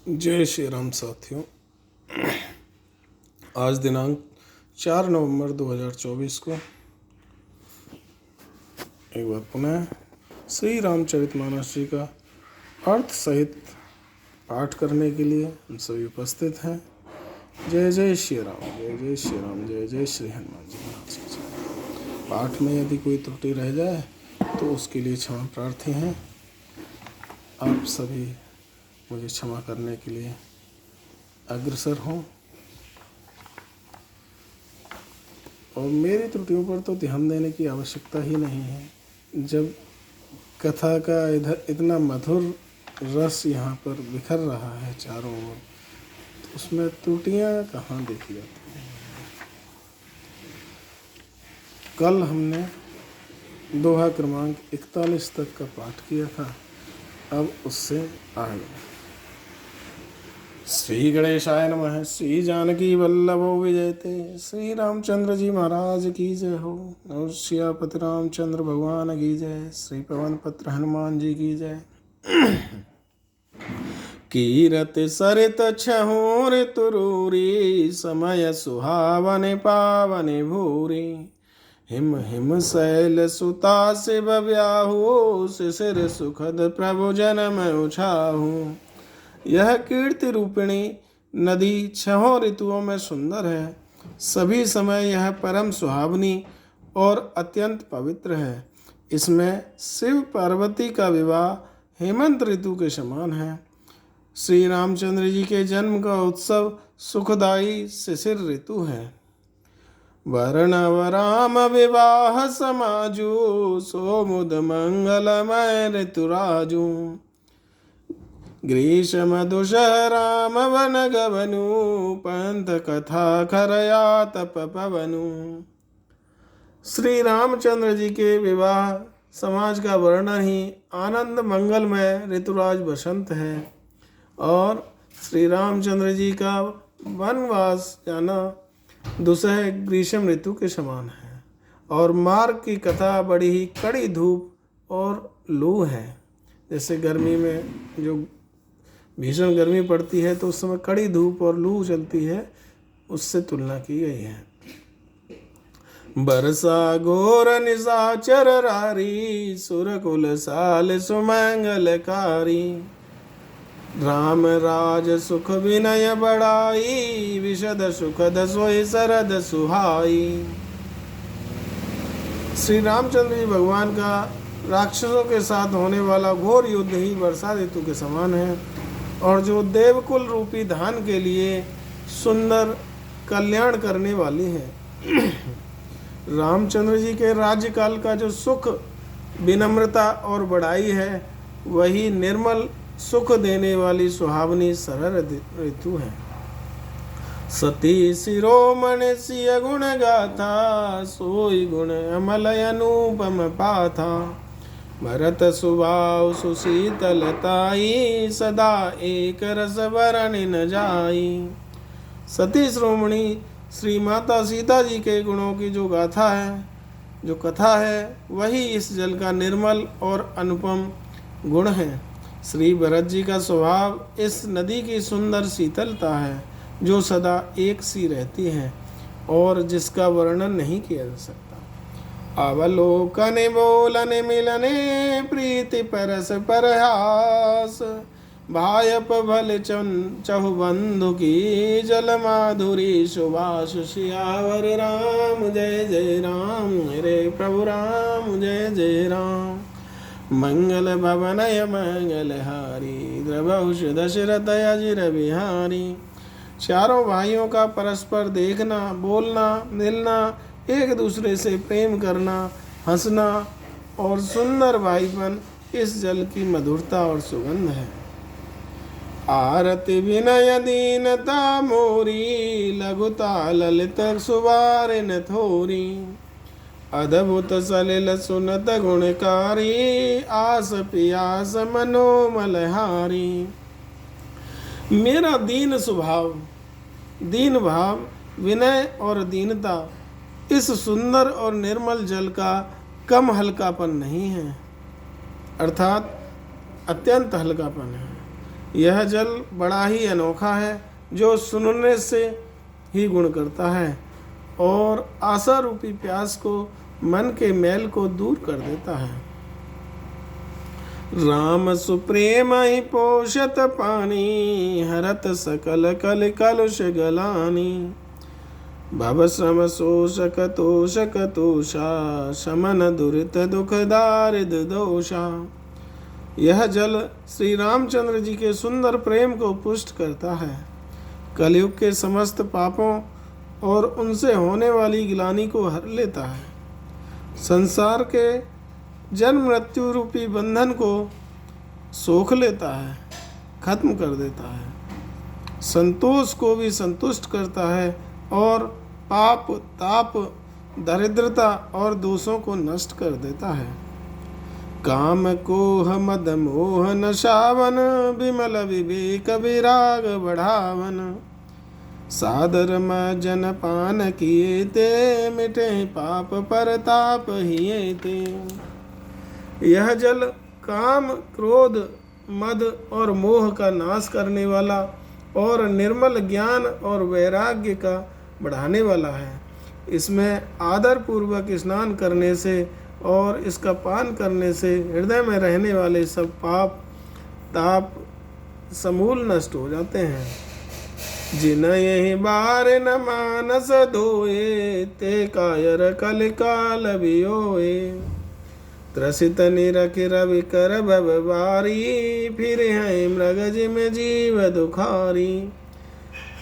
जय श्री राम साथियों। आज दिनांक 4 नवंबर 2024 को एक बार पुनः श्री रामचरितमानस जी का अर्थ सहित पाठ करने के लिए हम सभी उपस्थित हैं। जय जय श्री राम, जय जय श्री राम, जय जय श्री हनुमान जी महाराज की जय। पाठ में यदि कोई त्रुटि रह जाए तो उसके लिए क्षमा प्रार्थी हैं। आप सभी मुझे क्षमा करने के लिए अग्रसर हों और मेरी त्रुटियों पर तो ध्यान देने की आवश्यकता ही नहीं है। जब कथा का इतना मधुर रस यहाँ पर बिखर रहा है चारों ओर, तो उसमें त्रुटियाँ कहाँ देखी जाती हैं। कल हमने दोहा क्रमांक 41 तक का पाठ किया था, अब उससे आगे। श्री गणेशाय नमः। श्री जानकी वल्लभो विजयते। श्री रामचंद्र जी महाराज की जय हो। और सियापति रामचंद्र भगवान की जय। श्री पवन पत्र हनुमान जी की जय। कीरत सरित छहु ऋतुरूरी, समय सुहावने पावने भूरी। हिम हिम शैल सुता शिव ब्याहु, शिशिर सुखद प्रभु जनम उछाहु। यह कीर्ति रूपिणी नदी छहों ऋतुओं में सुंदर है। सभी समय यह परम सुहावनी और अत्यंत पवित्र है। इसमें शिव पार्वती का विवाह हेमंत ऋतु के समान है। श्री रामचंद्र जी के जन्म का उत्सव सुखदायी शिशिर ऋतु है। वर्णव राम विवाह समाजु, सोमुद मंगलमय ऋतुराजु। ग्रीष्म दुषहराम वन गवनु, पंथ कथा खरया तप पवनु। श्री रामचंद्र जी के विवाह समाज का वर्णन ही आनंद मंगलमय ऋतुराज बसंत है और श्री रामचंद्र जी का वनवास जाना दुसह ग्रीष्म ऋतु के समान है। और मार्ग की कथा बड़ी ही कड़ी धूप और लू है। जैसे गर्मी में जो भीषण गर्मी पड़ती है तो उस समय कड़ी धूप और लू चलती है, उससे तुलना की गई है। बरसा घोर निशाचर रारी, सुरकुल साल सुमंगलकारी। राम राज सुख विनय बढ़ाई, विशद सुखद सोई सरद सुहाई। श्री रामचंद्र जी भगवान का राक्षसों के साथ होने वाला घोर युद्ध ही वर्षा ऋतु के समान है और जो देवकुल रूपी धान के लिए सुंदर कल्याण करने वाली है। रामचंद्र जी के राज्यकाल का जो सुख, विनम्रता और बड़ाई है, वही निर्मल सुख देने वाली सुहावनी सरल ऋतु है। सती शिरोमणि सिय गुण गाथा, सोई गुण अमल अनुपम पाथा। भरत सुभाव सुशीतलताई, सदा एक रस वरनि न जाई। सती श्रोमणी श्री माता सीता जी के गुणों की जो गाथा है, जो कथा है, वही इस जल का निर्मल और अनुपम गुण है। श्री भरत जी का स्वभाव इस नदी की सुंदर शीतलता है, जो सदा एक सी रहती है और जिसका वर्णन नहीं किया जा सकता। अवलोकने बोलने मिलने, प्रीति परस परहास। भायप भल चहु बंधु की, जल माधुरी सुभाष। सियावर राम जय जय राम, मेरे प्रभु राम जय जय राम। मंगल भवनय मंगलहारी, द्रवहुष दशरथ अजिर बिहारी। चारों भाइयों का परस्पर देखना, बोलना, मिलना, एक दूसरे से प्रेम करना, हंसना और सुंदर भाईपन इस जल की मधुरता और सुगंध है। आरति विनय दीनता मोरी, लघुता ललित सुबारिन थोरी। अद्भुत सलिल सुनत गुणकारी, आस पियास मनोमलहारी। मेरा दीन स्वभाव, दीन भाव, विनय और दीनता इस सुंदर और निर्मल जल का कम हल्कापन नहीं है, अर्थात अत्यंत हल्कापन है। यह जल बड़ा ही अनोखा है, जो सुनने से ही गुण करता है और आशा रूपी प्यास को, मन के मैल को दूर कर देता है। राम सुप्रेम ही पोषत पानी, हरत सकल कल कलुष गलानी। भव श्रम शोषक तोषक तोषा, शमन दुरित दुख दारिद दोषा। यह जल श्री रामचंद्र जी के सुंदर प्रेम को पुष्ट करता है, कलयुग के समस्त पापों और उनसे होने वाली गिलानी को हर लेता है, संसार के जन्म मृत्यु रूपी बंधन को सोख लेता है, खत्म कर देता है, संतोष को भी संतुष्ट करता है और पाप ताप दरिद्रता और दोषों को नष्ट कर देता है। काम कोह मद मोह नशावन, विमल विवेक विराग बढ़ावन। सादर में जन पान किए ते, मिटे पाप परताप हिये ते। यह जल काम क्रोध मद और मोह का नाश करने वाला और निर्मल ज्ञान और वैराग्य का बढ़ाने वाला है। इसमें आदर पूर्वक स्नान करने से और इसका पान करने से हृदय में रहने वाले सब पाप ताप समूल नष्ट हो जाते हैं। जिन यही बार न मानस धोए, ते कायर कल काल बियोए। त्रसित निरख रवि कर बारी, फिर है मृग जिम जीव दुखारी।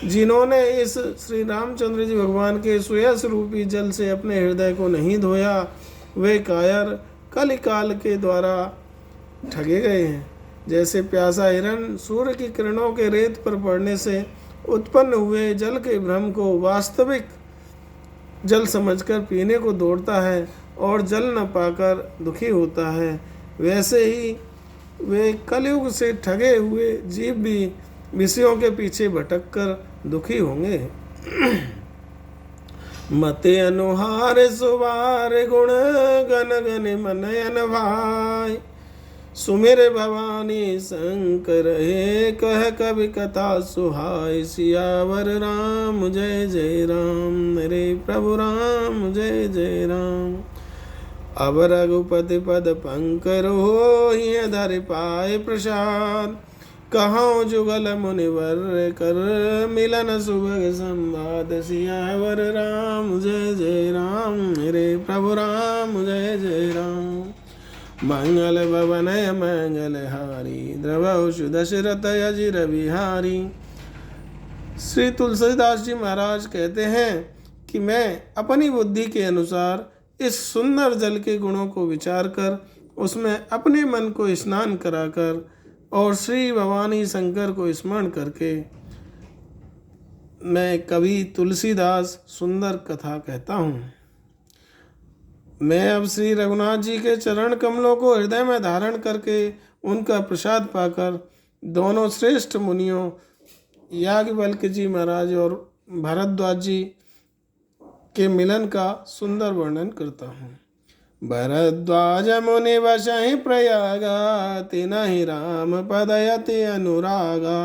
जिन्होंने इस श्री रामचंद्र जी भगवान के सुयस रूपी जल से अपने हृदय को नहीं धोया, वे कायर कल काल के द्वारा ठगे गए हैं। जैसे प्यासा हिरण सूर्य की किरणों के रेत पर पड़ने से उत्पन्न हुए जल के भ्रम को वास्तविक जल समझकर पीने को दौड़ता है और जल न पाकर दुखी होता है, वैसे ही वे कलयुग से ठगे हुए जीव भी विषयों के पीछे भटक कर दुखी होंगे। मते अनुहार सुवार गुण, गन गन मनयन भाई। सुमेर भवानी शंकर हे, कह कवि कथा सुहाय। सियावर राम जय जय राम, मेरे प्रभु राम जय जय राम। अब रघुपति पद पंकर हो, धर पाए प्रसाद। कहाँ जुगल मुनिवर कर, मिलन सुभग संवाद। सियावर राम जय जय राम, मेरे प्रभु राम जय जय राम। मंगल भवनय मंगल हारी, द्रवशु दशरथ अजिर बिहारी। श्री तुलसीदास जी महाराज कहते हैं कि मैं अपनी बुद्धि के अनुसार इस सुंदर जल के गुणों को विचार कर उसमें अपने मन को स्नान कराकर और श्री भवानी शंकर को स्मरण करके मैं कवि तुलसीदास सुंदर कथा कहता हूँ। मैं अब श्री रघुनाथ जी के चरण कमलों को हृदय में धारण करके उनका प्रसाद पाकर दोनों श्रेष्ठ मुनियों याज्ञवल्क्य जी महाराज और भरद्वाज जी के मिलन का सुंदर वर्णन करता हूँ। भरद्वाज मुनि वशहि प्रयागा, तिनहि राम पदयति अनुरागा।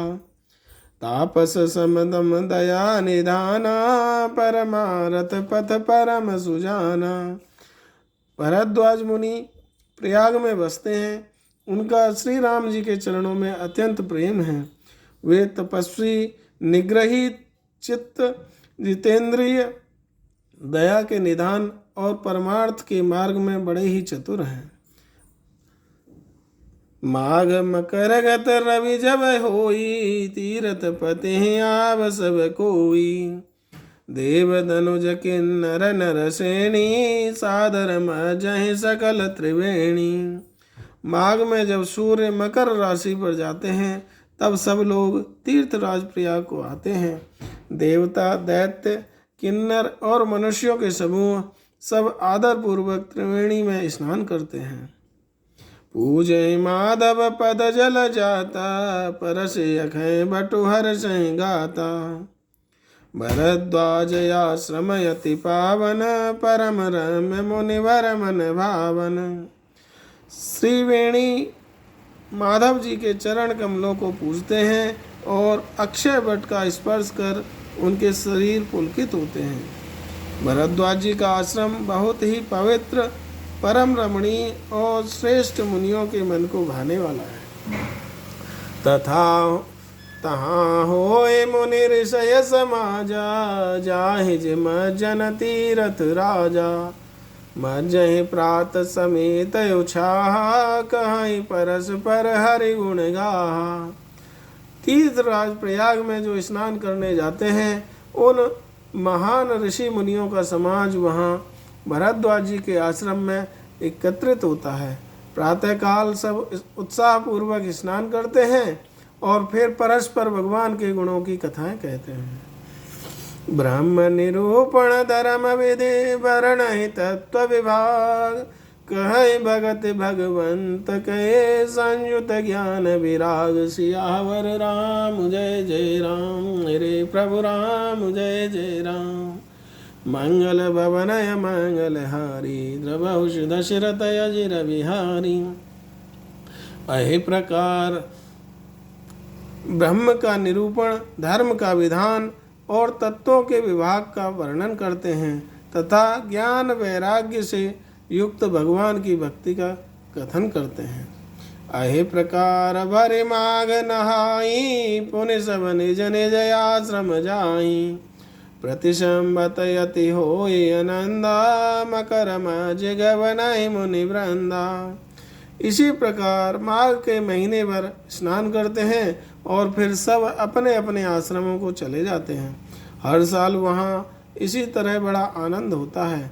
तापस समदम दया निधाना, परमारथ पथ परम सुजाना। भरद्वाज मुनि प्रयाग में बसते हैं, उनका श्री राम जी के चरणों में अत्यंत प्रेम है। वे तपस्वी निग्रही चित्त जितेंद्रिय दया के निधान और परमार्थ के मार्ग में बड़े ही चतुर हैं। माघ मकर गत रवि जब होई, तीरथ पति आव सब कोई। देव धनुज किन्नर नर श्रेणी, सादर मजहि सकल त्रिवेणी। माघ में जब सूर्य मकर राशि पर जाते हैं तब सब लोग तीर्थराज प्रयाग को आते हैं। देवता दैत्य किन्नर और मनुष्यों के समूह सब आदर पूर्वक त्रिवेणी में स्नान करते हैं। पूजय माधव पद जल जाता, परस अखय बटुहर सह गाता। भरद्वाज आश्रम यति पावन, परम रम्य मुनिवर मन भावन। श्रीवेणी माधव जी के चरण कमलों को पूजते हैं और अक्षय वट का स्पर्श कर उनके शरीर पुलकित होते हैं। भरद्वाज जी का आश्रम बहुत ही पवित्र, परम रमणीय और श्रेष्ठ मुनियों के मन को भाने वाला है। तथा तहाँ होए मुनि ऋषय समाजा, जाहिज मज्जन तीरथ राजा। मज्जहि प्रात समेत उछाह, कहीं परस्पर हरि गुण गाहा। तीर्थराज प्रयाग में जो स्नान करने जाते हैं, उन महान ऋषि मुनियों का समाज वहाँ भरद्वाज जी के आश्रम में एकत्रित होता है। प्रातःकाल सब उत्साहपूर्वक स्नान करते हैं और फिर परस्पर भगवान के गुणों की कथाएं कहते हैं। ब्रह्म निरूपण धर्म विधि वर्ण तत्व विभाग, कहे भगत भगवंत कहे संयुत ज्ञान विराग। सियावर राम जय जय राम, मेरे प्रभु राम जय जय राम। मंगल भवनय मंगल हारी, द्रवहुष दशरथ अजिर बिहारी। अहि प्रकार ब्रह्म का निरूपण, धर्म का विधान और तत्वों के विभाग का वर्णन करते हैं तथा ज्ञान वैराग्य से युक्त भगवान की भक्ति का कथन करते हैं। अहि प्रकार भरे माग नहाई, पुण्य सब निज निज आश्रम जाई। प्रतिशंबत यति होय आनंदा, मकर मज गवनहि मुनि वृंदा। इसी प्रकार माघ के महीने भर स्नान करते हैं और फिर सब अपने अपने आश्रमों को चले जाते हैं। हर साल वहाँ इसी तरह बड़ा आनंद होता है।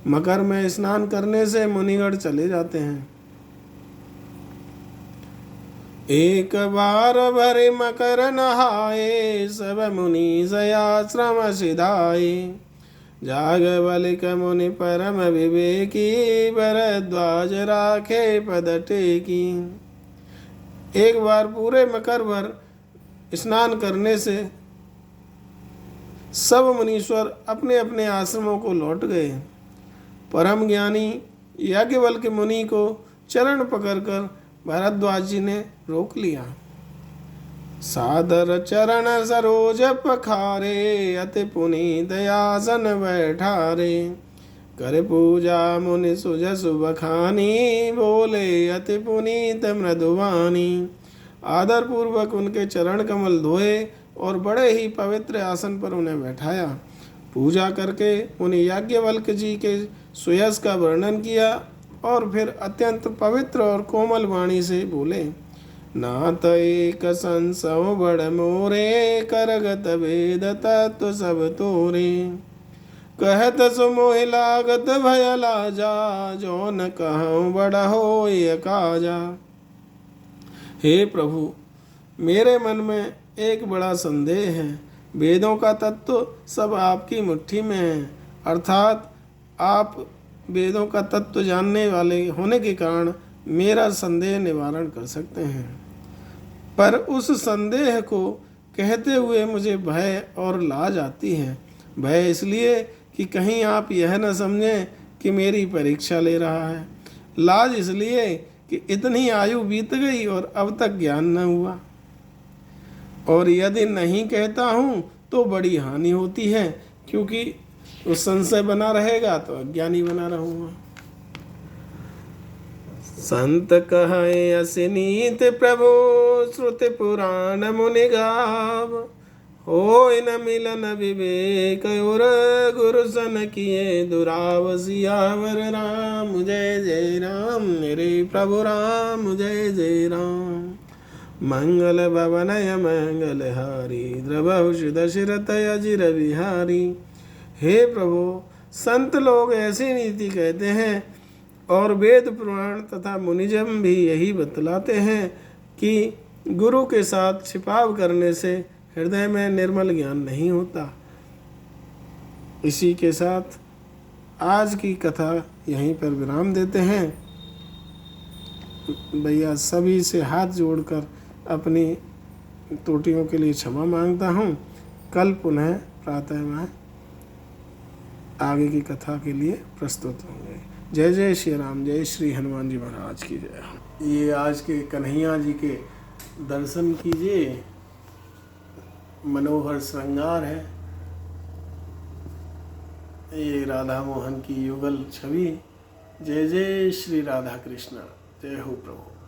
मकर में स्नान करने से मुनिगण चले जाते हैं। एक बार भरे मकर नहाए, सब मुनि सयाश्रम सिधाए। जाग बलिक मुनि परम विवेकी, भरद्वाज राखे पद टेकी। एक बार पूरे मकर भर स्नान करने से सब मुनीश्वर अपने अपने आश्रमों को लौट गए। परम ज्ञानी याज्ञवल्क्य मुनि को चरण पकड़कर भरद्वाज जी ने रोक लिया। सादर चरण सरोज पखारे, अति पुनीत आसन बैठारे। कर पूजा मुनि सुजस बखानी, बोले अति पुनीत मृदुवानी। आदर पूर्वक उनके चरण कमल धोए और बड़े ही पवित्र आसन पर उन्हें बैठाया। पूजा करके मुनि याज्ञवल्क्य जी के सुयश का वर्णन किया और फिर अत्यंत पवित्र और कोमल वाणी से बोले। नाथ एक संसव बड़ मोरे, करगत वेद तत्व सब तोरे। कहत सुमोहि लागत भय लाजा, जो न कहूँ बड़ा होय काजा। हे प्रभु, मेरे मन में एक बड़ा संदेह है। वेदों का तत्व सब आपकी मुट्ठी में है, अर्थात आप वेदों का तत्व जानने वाले होने के कारण मेरा संदेह निवारण कर सकते हैं। पर उस संदेह को कहते हुए मुझे भय और लाज आती है। भय इसलिए कि कहीं आप यह न समझें कि मेरी परीक्षा ले रहा है। लाज इसलिए कि इतनी आयु बीत गई और अब तक ज्ञान न हुआ, और यदि नहीं कहता हूँ तो बड़ी हानि होती है, क्योंकि उस संशय बना रहेगा तो अज्ञानी बना रहूँगा। संत कहे असिनीत प्रभु, श्रुति पुराण मुनि गाव। होय न मिलन विवेक और, गुरु सन किए दुराव। सियावर राम जय जय राम, मेरे प्रभु राम जय जय राम। मंगल भवनय मंगल हारी, द्रवहुष दशरथ अजिर बिहारी। हे प्रभु, संत लोग ऐसी नीति कहते हैं और वेद पुराण तथा मुनिजम भी यही बतलाते हैं कि गुरु के साथ छिपाव करने से हृदय में निर्मल ज्ञान नहीं होता। इसी के साथ आज की कथा यहीं पर विराम देते हैं। भैया सभी से हाथ जोड़कर अपनी त्रुटियों के लिए क्षमा मांगता हूँ। कल पुनः प्रातः में आगे की कथा के लिए प्रस्तुत होंगे। जय जय श्री राम, जय श्री हनुमान जी महाराज की जय। ये आज के कन्हैया जी के दर्शन कीजिए, मनोहर श्रृंगार है। ये राधा मोहन की युगल छवि। जय जय श्री राधा कृष्ण। जय हो प्रभु।